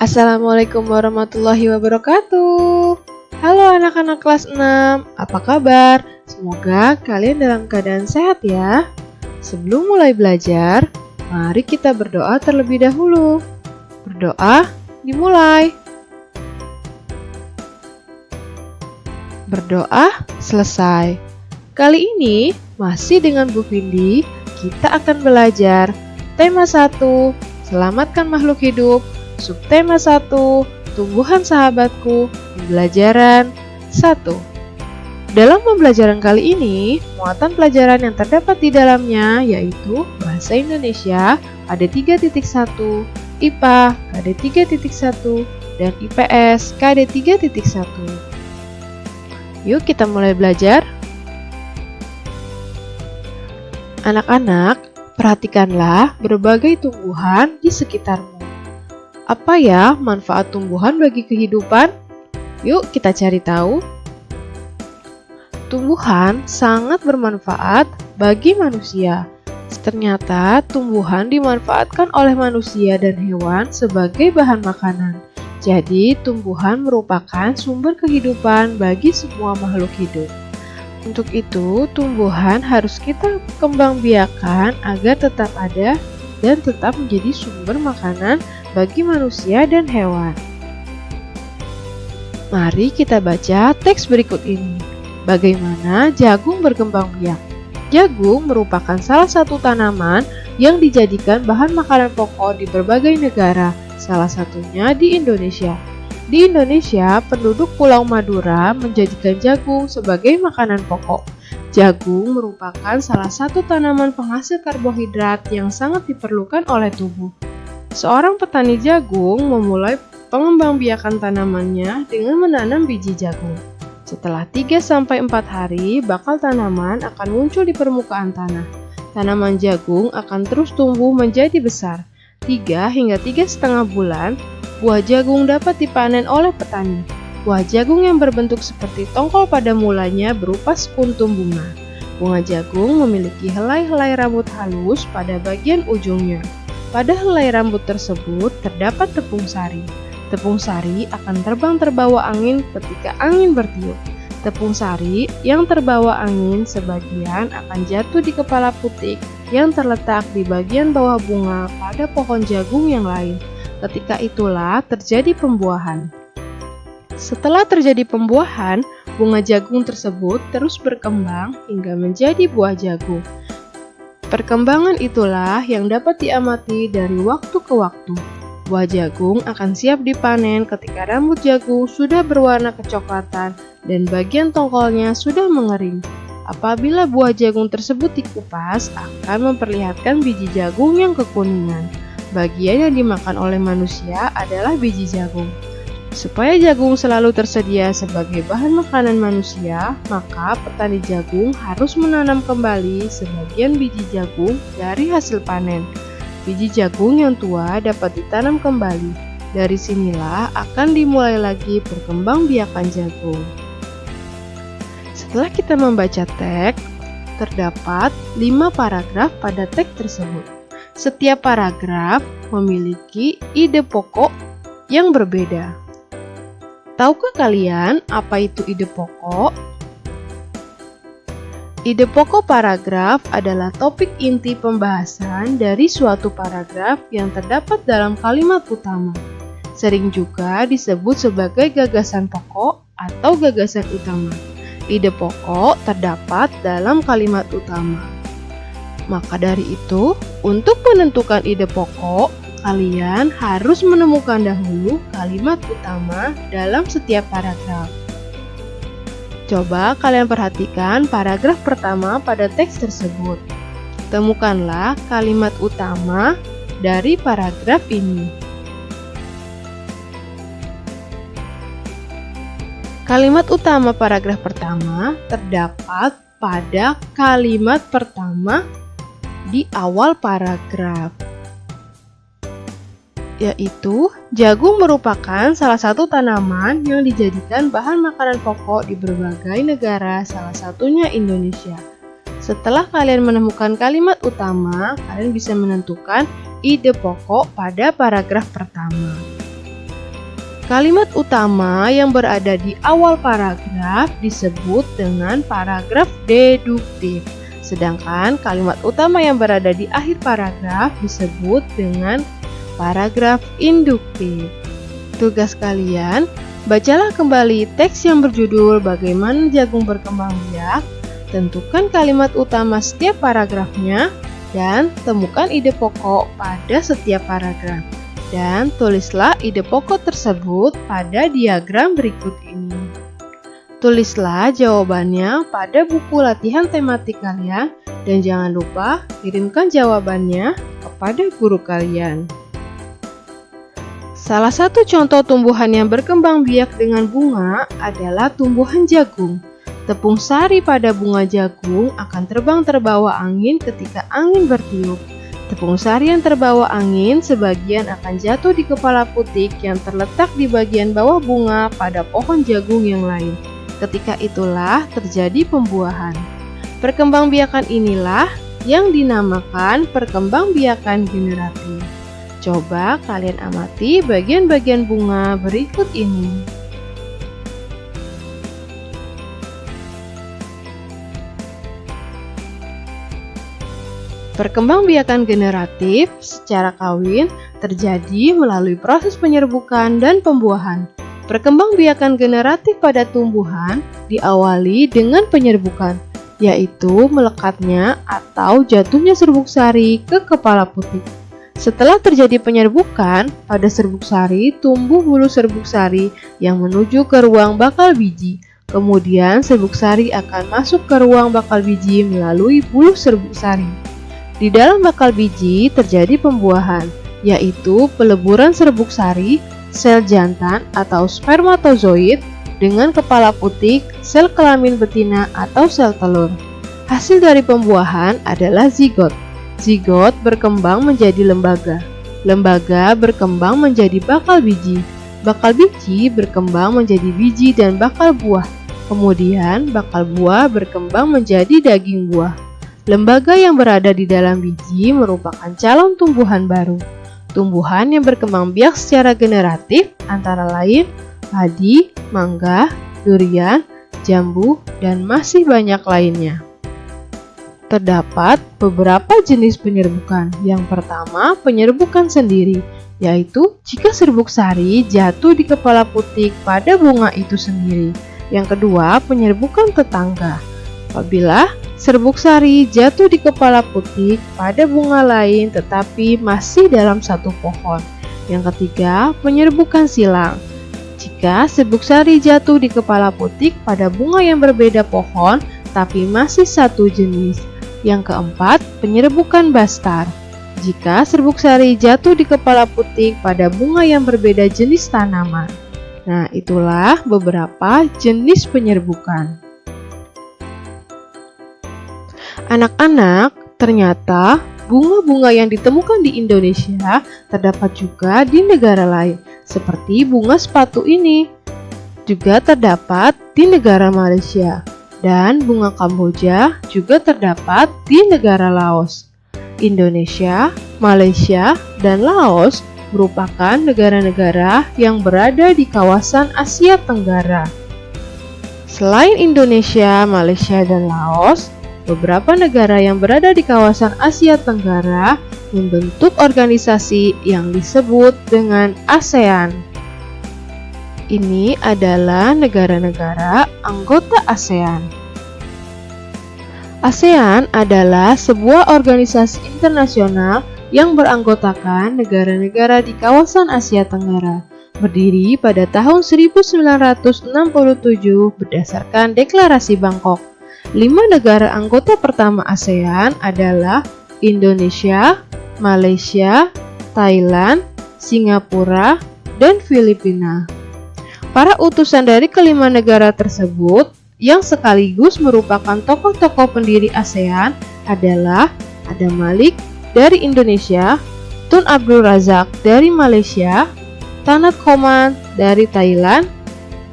Assalamualaikum warahmatullahi wabarakatuh. Halo anak-anak kelas 6, apa kabar? Semoga kalian dalam keadaan sehat ya. Sebelum mulai belajar, mari kita berdoa terlebih dahulu. Berdoa dimulai. Berdoa selesai. Kali ini masih dengan Bu Vindi, kita akan belajar tema 1, selamatkan makhluk hidup. Subtema 1, tumbuhan sahabatku, pembelajaran 1. Dalam pembelajaran kali ini, muatan pelajaran yang terdapat di dalamnya yaitu Bahasa Indonesia KD 3.1, IPA KD 3.1, dan IPS KD 3.1. Yuk kita mulai belajar. Anak-anak, perhatikanlah berbagai tumbuhan di sekitarmu. Apa ya manfaat tumbuhan bagi kehidupan? Yuk kita cari tahu. Tumbuhan sangat bermanfaat bagi manusia. Ternyata tumbuhan dimanfaatkan oleh manusia dan hewan sebagai bahan makanan. Jadi tumbuhan merupakan sumber kehidupan bagi semua makhluk hidup. Untuk itu, tumbuhan harus kita kembangbiakan agar tetap ada dan tetap menjadi sumber makanan bagi manusia dan hewan. Mari kita baca teks berikut ini. Bagaimana jagung berkembang biak? Jagung merupakan salah satu tanaman yang dijadikan bahan makanan pokok di berbagai negara, salah satunya di Indonesia. Di Indonesia, penduduk Pulau Madura menjadikan jagung sebagai makanan pokok. Jagung merupakan salah satu tanaman penghasil karbohidrat yang sangat diperlukan oleh tubuh. Seorang petani jagung memulai pengembangbiakan tanamannya dengan menanam biji jagung. Setelah 3-4 hari, bakal tanaman akan muncul di permukaan tanah. Tanaman jagung akan terus tumbuh menjadi besar. 3 hingga 3,5 bulan, buah jagung dapat dipanen oleh petani. Buah jagung yang berbentuk seperti tongkol pada mulanya berupa sekuntum bunga. Bunga jagung memiliki helai-helai rambut halus pada bagian ujungnya. Pada helai rambut tersebut terdapat tepung sari. Tepung sari akan terbang terbawa angin ketika angin bertiup. Tepung sari yang terbawa angin sebagian akan jatuh di kepala putik yang terletak di bagian bawah bunga pada pohon jagung yang lain. Ketika itulah terjadi pembuahan. Setelah terjadi pembuahan, bunga jagung tersebut terus berkembang hingga menjadi buah jagung. Perkembangan itulah yang dapat diamati dari waktu ke waktu. Buah jagung akan siap dipanen ketika rambut jagung sudah berwarna kecoklatan dan bagian tongkolnya sudah mengering. Apabila buah jagung tersebut dikupas, akan memperlihatkan biji jagung yang kekuningan. Bagian yang dimakan oleh manusia adalah biji jagung. Supaya jagung selalu tersedia sebagai bahan makanan manusia, maka petani jagung harus menanam kembali sebagian biji jagung dari hasil panen. Biji jagung yang tua dapat ditanam kembali. Dari sinilah akan dimulai lagi perkembangbiakan jagung. Setelah kita membaca teks, terdapat 5 paragraf pada teks tersebut. Setiap paragraf memiliki ide pokok yang berbeda. Tahukah kalian apa itu ide pokok? Ide pokok paragraf adalah topik inti pembahasan dari suatu paragraf yang terdapat dalam kalimat utama. Sering juga disebut sebagai gagasan pokok atau gagasan utama. Ide pokok terdapat dalam kalimat utama. Maka dari itu, untuk menentukan ide pokok, kalian harus menemukan dahulu kalimat utama dalam setiap paragraf. Coba kalian perhatikan paragraf pertama pada teks tersebut. Temukanlah kalimat utama dari paragraf ini. Kalimat utama paragraf pertama terdapat pada kalimat pertama di awal paragraf, yaitu jagung merupakan salah satu tanaman yang dijadikan bahan makanan pokok di berbagai negara, salah satunya Indonesia. Setelah kalian menemukan kalimat utama, kalian bisa menentukan ide pokok pada paragraf pertama. Kalimat utama yang berada di awal paragraf disebut dengan paragraf deduktif. Sedangkan kalimat utama yang berada di akhir paragraf disebut dengan paragraf induktif. Tugas kalian, bacalah kembali teks yang berjudul Bagaimana Jagung Berkembang Biak, tentukan kalimat utama setiap paragrafnya, dan temukan ide pokok pada setiap paragraf. Dan tulislah ide pokok tersebut pada diagram berikut ini. Tulislah jawabannya pada buku latihan tematik kalian dan jangan lupa kirimkan jawabannya kepada guru kalian. Salah satu contoh tumbuhan yang berkembang biak dengan bunga adalah tumbuhan jagung. Tepung sari pada bunga jagung akan terbang terbawa angin ketika angin bertiup. Tepung sari yang terbawa angin sebagian akan jatuh di kepala putik yang terletak di bagian bawah bunga pada pohon jagung yang lain. Ketika itulah terjadi pembuahan. Perkembangbiakan inilah yang dinamakan perkembangbiakan generatif. Coba kalian amati bagian-bagian bunga berikut ini. Perkembangbiakan generatif secara kawin terjadi melalui proses penyerbukan dan pembuahan. Perkembangbiakan generatif pada tumbuhan diawali dengan penyerbukan, yaitu melekatnya atau jatuhnya serbuk sari ke kepala putik. Setelah terjadi penyerbukan, pada serbuk sari tumbuh bulu serbuk sari yang menuju ke ruang bakal biji. Kemudian serbuk sari akan masuk ke ruang bakal biji melalui bulu serbuk sari. Di dalam bakal biji terjadi pembuahan, yaitu peleburan serbuk sari, sel jantan atau spermatozoid dengan kepala putik, sel kelamin betina atau sel telur. Hasil dari pembuahan adalah zigot. Zigot berkembang menjadi lembaga. Lembaga berkembang menjadi bakal biji. Bakal biji berkembang menjadi biji dan bakal buah. Kemudian bakal buah berkembang menjadi daging buah. Lembaga yang berada di dalam biji merupakan calon tumbuhan baru. Tumbuhan yang berkembang biak secara generatif antara lain padi, mangga, durian, jambu, dan masih banyak lainnya. Terdapat beberapa jenis penyerbukan. Yang pertama, penyerbukan sendiri, yaitu jika serbuk sari jatuh di kepala putik pada bunga itu sendiri. Yang kedua, penyerbukan tetangga. Apabila serbuk sari jatuh di kepala putik pada bunga lain tetapi masih dalam satu pohon. Yang ketiga, penyerbukan silang. Jika serbuk sari jatuh di kepala putik pada bunga yang berbeda pohon tapi masih satu jenis. Yang keempat, penyerbukan bastar. Jika serbuk sari jatuh di kepala putik pada bunga yang berbeda jenis tanaman. Nah, itulah beberapa jenis penyerbukan. Anak-anak, ternyata bunga-bunga yang ditemukan di Indonesia terdapat juga di negara lain, seperti bunga sepatu ini. Juga terdapat di negara Malaysia, dan bunga Kamboja juga terdapat di negara Laos. Indonesia, Malaysia, dan Laos merupakan negara-negara yang berada di kawasan Asia Tenggara. Selain Indonesia, Malaysia, dan Laos, beberapa negara yang berada di kawasan Asia Tenggara membentuk organisasi yang disebut dengan ASEAN. Ini adalah negara-negara anggota ASEAN. ASEAN adalah sebuah organisasi internasional yang beranggotakan negara-negara di kawasan Asia Tenggara, berdiri pada tahun 1967 berdasarkan Deklarasi Bangkok. 5 negara anggota pertama ASEAN adalah Indonesia, Malaysia, Thailand, Singapura, dan Filipina. Para utusan dari kelima negara tersebut yang sekaligus merupakan tokoh-tokoh pendiri ASEAN adalah Adam Malik dari Indonesia, Tun Abdul Razak dari Malaysia, Tanat Khoman dari Thailand,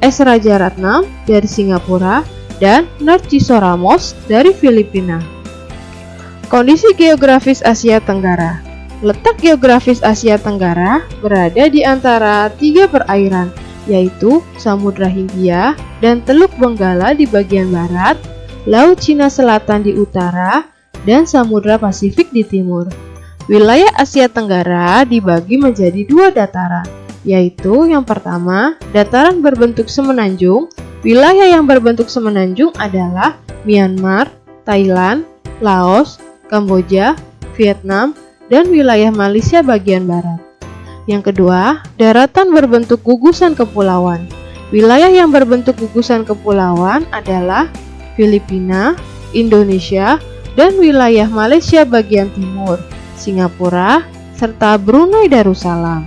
S. Rajaratnam dari Singapura, dan Narciso Ramos dari Filipina. Kondisi geografis Asia Tenggara. Letak geografis Asia Tenggara berada di antara 3 perairan, yaitu Samudra Hindia dan Teluk Benggala di bagian barat, Laut Cina Selatan di utara, dan Samudra Pasifik di timur. Wilayah Asia Tenggara dibagi menjadi 2 dataran, yaitu yang pertama, dataran berbentuk semenanjung. Wilayah yang berbentuk semenanjung adalah Myanmar, Thailand, Laos, Kamboja, Vietnam, dan wilayah Malaysia bagian barat. Yang kedua, daratan berbentuk gugusan kepulauan. Wilayah yang berbentuk gugusan kepulauan adalah Filipina, Indonesia, dan wilayah Malaysia bagian timur, Singapura, serta Brunei Darussalam.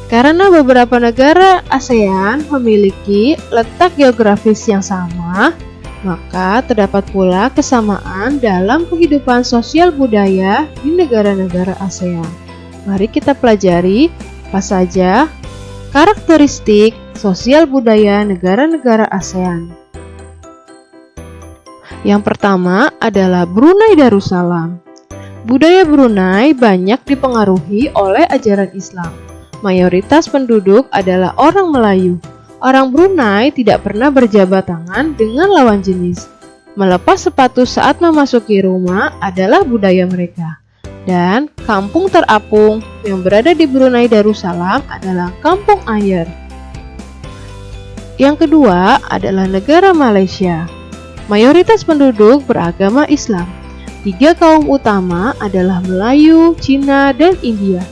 Karena beberapa negara ASEAN memiliki letak geografis yang sama, maka terdapat pula kesamaan dalam kehidupan sosial budaya di negara-negara ASEAN. Mari kita pelajari apa saja karakteristik sosial budaya negara-negara ASEAN. Yang pertama adalah Brunei Darussalam. Budaya Brunei banyak dipengaruhi oleh ajaran Islam. Mayoritas penduduk adalah orang Melayu. Orang Brunei tidak pernah berjabat tangan dengan lawan jenis. Melepas sepatu saat memasuki rumah adalah budaya mereka. Dan kampung terapung yang berada di Brunei Darussalam adalah Kampung Ayer. Yang kedua adalah negara Malaysia. Mayoritas penduduk beragama Islam. 3 kaum utama adalah Melayu, Cina, dan India.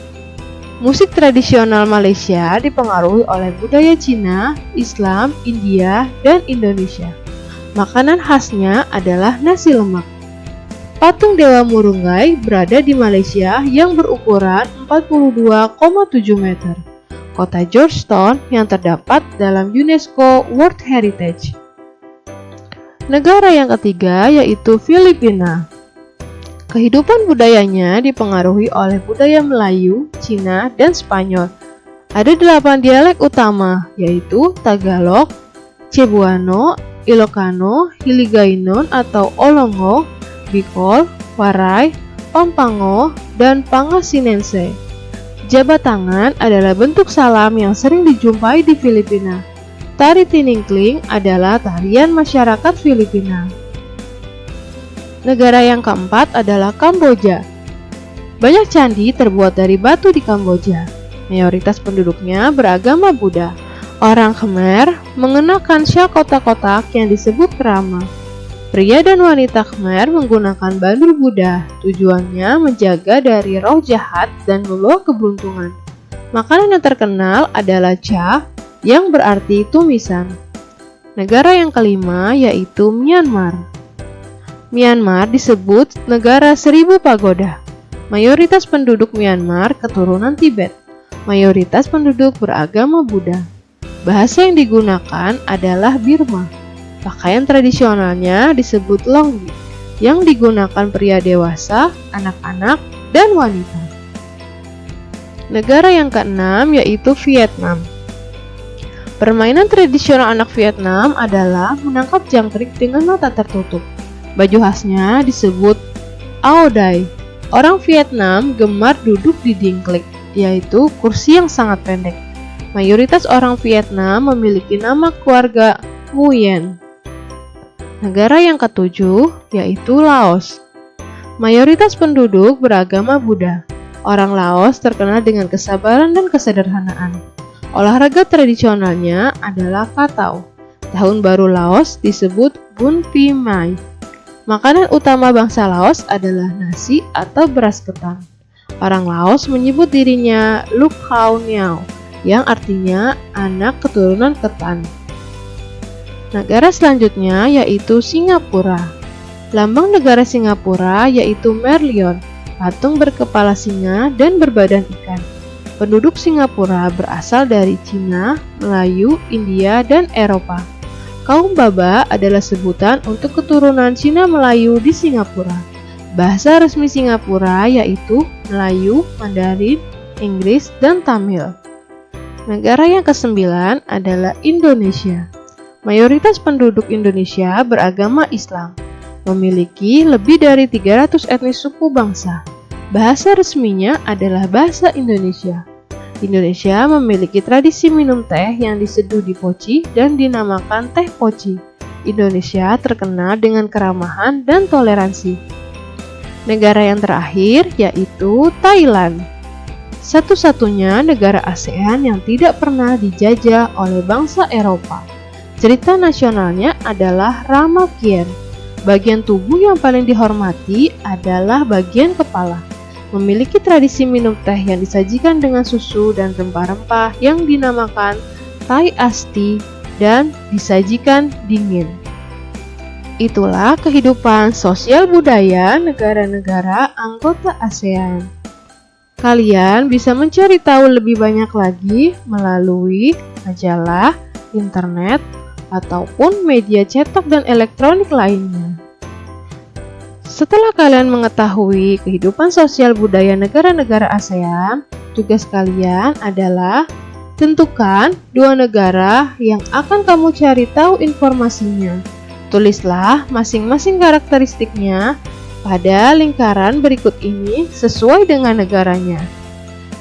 Musik tradisional Malaysia dipengaruhi oleh budaya Cina, Islam, India, dan Indonesia. Makanan khasnya adalah nasi lemak. Patung Dewa Murunggai berada di Malaysia yang berukuran 42,7 meter. Kota Georgetown yang terdapat dalam UNESCO World Heritage. Negara yang ketiga yaitu Filipina. Kehidupan budayanya dipengaruhi oleh budaya Melayu, Cina, dan Spanyol. Ada 8 dialek utama, yaitu Tagalog, Cebuano, Ilocano, Hiligaynon atau Olongo, Bicol, Waray, Pampango, dan Pangasinense. Jabat tangan adalah bentuk salam yang sering dijumpai di Filipina. Tari Tiningkling adalah tarian masyarakat Filipina. Negara yang keempat adalah Kamboja. Banyak candi terbuat dari batu di Kamboja. Mayoritas penduduknya beragama Buddha. Orang Khmer mengenakan syal kotak-kotak yang disebut kerama. Pria dan wanita Khmer menggunakan bandul Buddha. Tujuannya menjaga dari roh jahat dan membawa keberuntungan. Makanan yang terkenal adalah cha, yang berarti tumisan. Negara yang kelima yaitu Myanmar. Myanmar disebut negara 1000 pagoda. Mayoritas penduduk Myanmar keturunan Tibet. Mayoritas penduduk beragama Buddha. Bahasa yang digunakan adalah Birma. Pakaian tradisionalnya disebut longgi, yang digunakan pria dewasa, anak-anak, dan wanita. Negara yang keenam yaitu Vietnam. Permainan tradisional anak Vietnam adalah menangkap jangkrik dengan mata tertutup. Baju khasnya disebut Ao Dai. Orang Vietnam gemar duduk di dingklik, yaitu kursi yang sangat pendek. Mayoritas orang Vietnam memiliki nama keluarga Nguyen. Negara yang ketujuh yaitu Laos. Mayoritas penduduk beragama Buddha. Orang Laos terkenal dengan kesabaran dan kesederhanaan. Olahraga tradisionalnya adalah Katau. Tahun baru Laos disebut Bun Pi Mai. Makanan utama bangsa Laos adalah nasi atau beras ketan. Orang Laos menyebut dirinya Luk Khao Niao, yang artinya anak keturunan ketan. Negara selanjutnya yaitu Singapura. Lambang negara Singapura yaitu Merlion, patung berkepala singa dan berbadan ikan. Penduduk Singapura berasal dari Cina, Melayu, India, dan Eropa. Kaum Baba adalah sebutan untuk keturunan Cina Melayu di Singapura. Bahasa resmi Singapura yaitu Melayu, Mandarin, Inggris, dan Tamil. Negara yang kesembilan adalah Indonesia. Mayoritas penduduk Indonesia beragama Islam, memiliki lebih dari 300 etnis suku bangsa. Bahasa resminya adalah bahasa Indonesia. Indonesia memiliki tradisi minum teh yang diseduh di poci dan dinamakan teh poci. Indonesia terkenal dengan keramahan dan toleransi. Negara yang terakhir yaitu Thailand. Satu-satunya negara ASEAN yang tidak pernah dijajah oleh bangsa Eropa. Cerita nasionalnya adalah Ramakien. Bagian tubuh yang paling dihormati adalah bagian kepala. Memiliki tradisi minum teh yang disajikan dengan susu dan rempah-rempah yang dinamakan Thai Iced Tea dan disajikan dingin. Itulah kehidupan sosial budaya negara-negara anggota ASEAN. Kalian bisa mencari tahu lebih banyak lagi melalui majalah, internet, ataupun media cetak dan elektronik lainnya. Setelah kalian mengetahui kehidupan sosial budaya negara-negara ASEAN, tugas kalian adalah tentukan 2 negara yang akan kamu cari tahu informasinya. Tulislah masing-masing karakteristiknya pada lingkaran berikut ini sesuai dengan negaranya.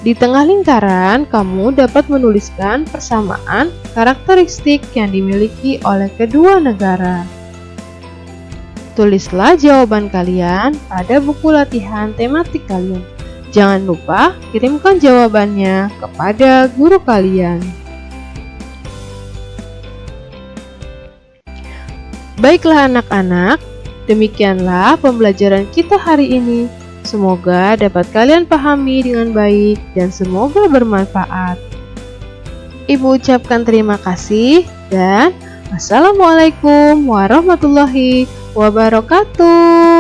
Di tengah lingkaran, kamu dapat menuliskan persamaan karakteristik yang dimiliki oleh kedua negara. Tulislah jawaban kalian pada buku latihan tematik kalian. Jangan lupa kirimkan jawabannya kepada guru kalian. Baiklah anak-anak, demikianlah pembelajaran kita hari ini. Semoga dapat kalian pahami dengan baik dan semoga bermanfaat. Ibu ucapkan terima kasih dan Assalamualaikum warahmatullahi wabarakatuh.